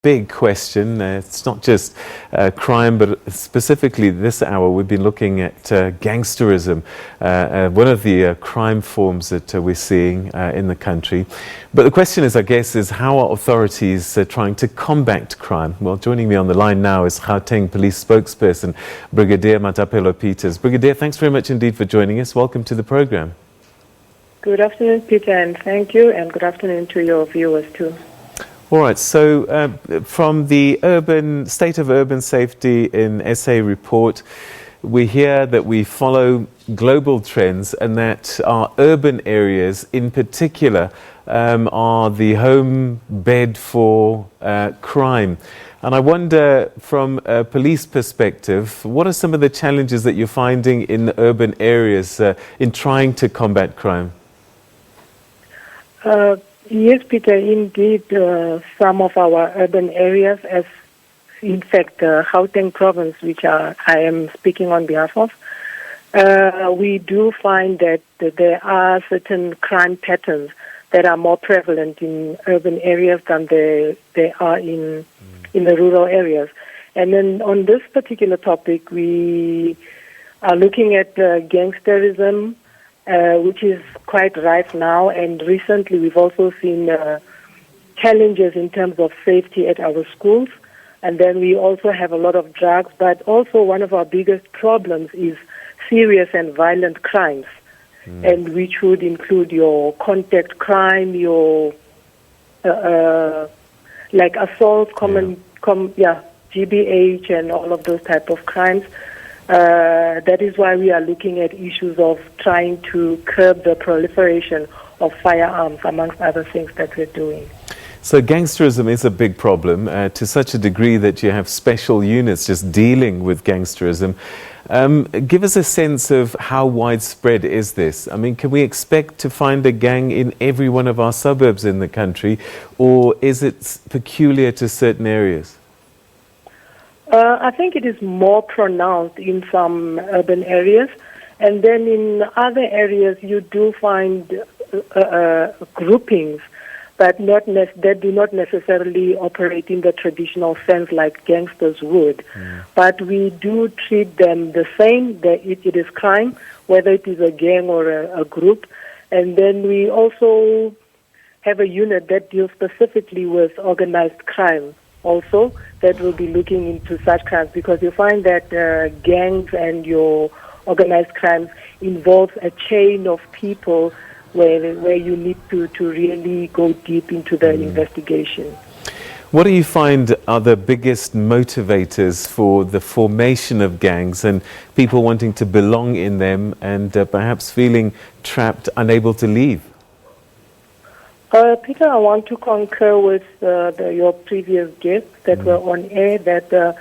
big question. It's not just crime, but specifically this hour we've been looking at gangsterism, one of the crime forms that we're seeing in the country. But the question is, I guess, is how are authorities trying to combat crime? Well, joining me on the line now is Gauteng Police spokesperson, Brigadier Mathapelo Peters. Brigadier, thanks very much indeed for joining us. Welcome to the program. Good afternoon, Peter, and thank you, and good afternoon to your viewers too. All right, so from the State of Urban Safety in SA report, we hear that we follow global trends and that our urban areas in particular are the home bed for crime. And I wonder, from a police perspective, what are some of the challenges that you're finding in the urban areas in trying to combat crime? Yes, Peter, indeed, some of our urban areas, as in fact Gauteng province, which I am speaking on behalf of, we do find that there are certain crime patterns that are more prevalent in urban areas than they are in the rural areas. And then on this particular topic, we are looking at gangsterism, which is quite rife now, and recently we've also seen challenges in terms of safety at our schools, and then we also have a lot of drugs, but also one of our biggest problems is serious and violent crimes, and which would include your contact crime, your like assault, GBH, and all of those type of crimes. That is why we are looking at issues of trying to curb the proliferation of firearms, amongst other things that we're doing. So gangsterism is a big problem to such a degree that you have special units just dealing with gangsterism. Give us a sense of how widespread is this? I mean, can we expect to find a gang in every one of our suburbs in the country, or is it peculiar to certain areas? I think it is more pronounced in some urban areas, and then in other areas you do find groupings, but that do not necessarily operate in the traditional sense like gangsters would. But we do treat them the same. It is crime, whether it is a gang or a group. And then we also have a unit that deals specifically with organized crime also, that will be looking into such crimes, because you find that gangs and your organized crimes involves a chain of people where you need to really go deep into the investigation. What do you find are the biggest motivators for the formation of gangs and people wanting to belong in them and perhaps feeling trapped, unable to leave? Peter, I want to concur with your previous guests that were on air, that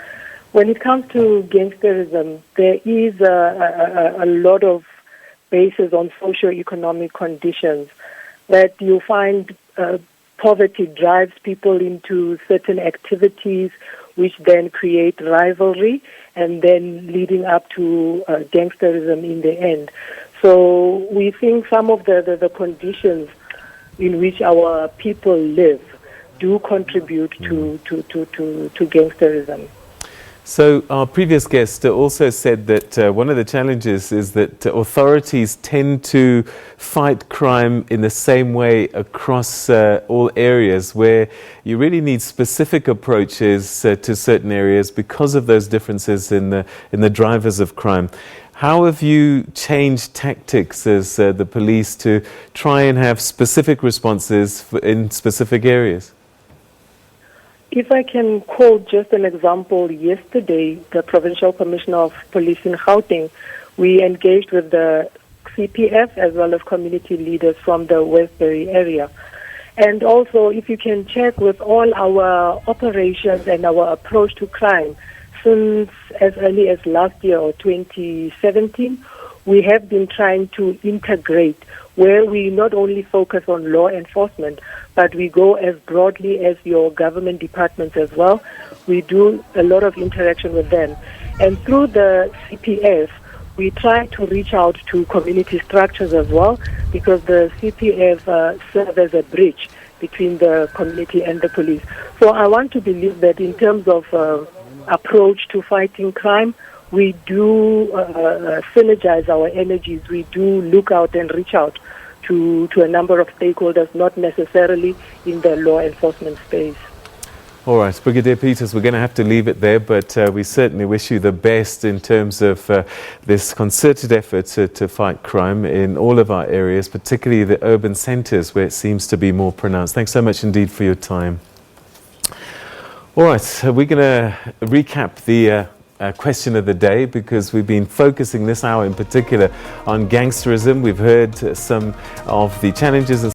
when it comes to gangsterism, there is a lot of basis on socio-economic conditions, that you find poverty drives people into certain activities which then create rivalry and then leading up to gangsterism in the end. So we think some of the conditions in which our people live do contribute to gangsterism. So our previous guest also said that one of the challenges is that authorities tend to fight crime in the same way across all areas, where you really need specific approaches to certain areas because of those differences in the drivers of crime. How have you changed tactics as the police to try and have specific responses in specific areas? If I can quote just an example, yesterday, the Provincial Commissioner of Police in Gauteng, we engaged with the CPF as well as community leaders from the Westbury area. And also, if you can check with all our operations and our approach to crime, since as early as last year or 2017, we have been trying to integrate, where we not only focus on law enforcement, but we go as broadly as your government departments as well. We do a lot of interaction with them. And through the CPF, we try to reach out to community structures as well, because the CPF serves as a bridge between the community and the police. So I want to believe that in terms of approach to fighting crime, we do synergize our energies. We do look out and reach out to a number of stakeholders, not necessarily in the law enforcement space. All right, Brigadier Peters, we're going to have to leave it there, but we certainly wish you the best in terms of this concerted effort to fight crime in all of our areas, particularly the urban centres where it seems to be more pronounced. Thanks so much indeed for your time. All right, we're going to recap the question of the day, because we've been focusing this hour in particular on gangsterism. We've heard some of the challenges and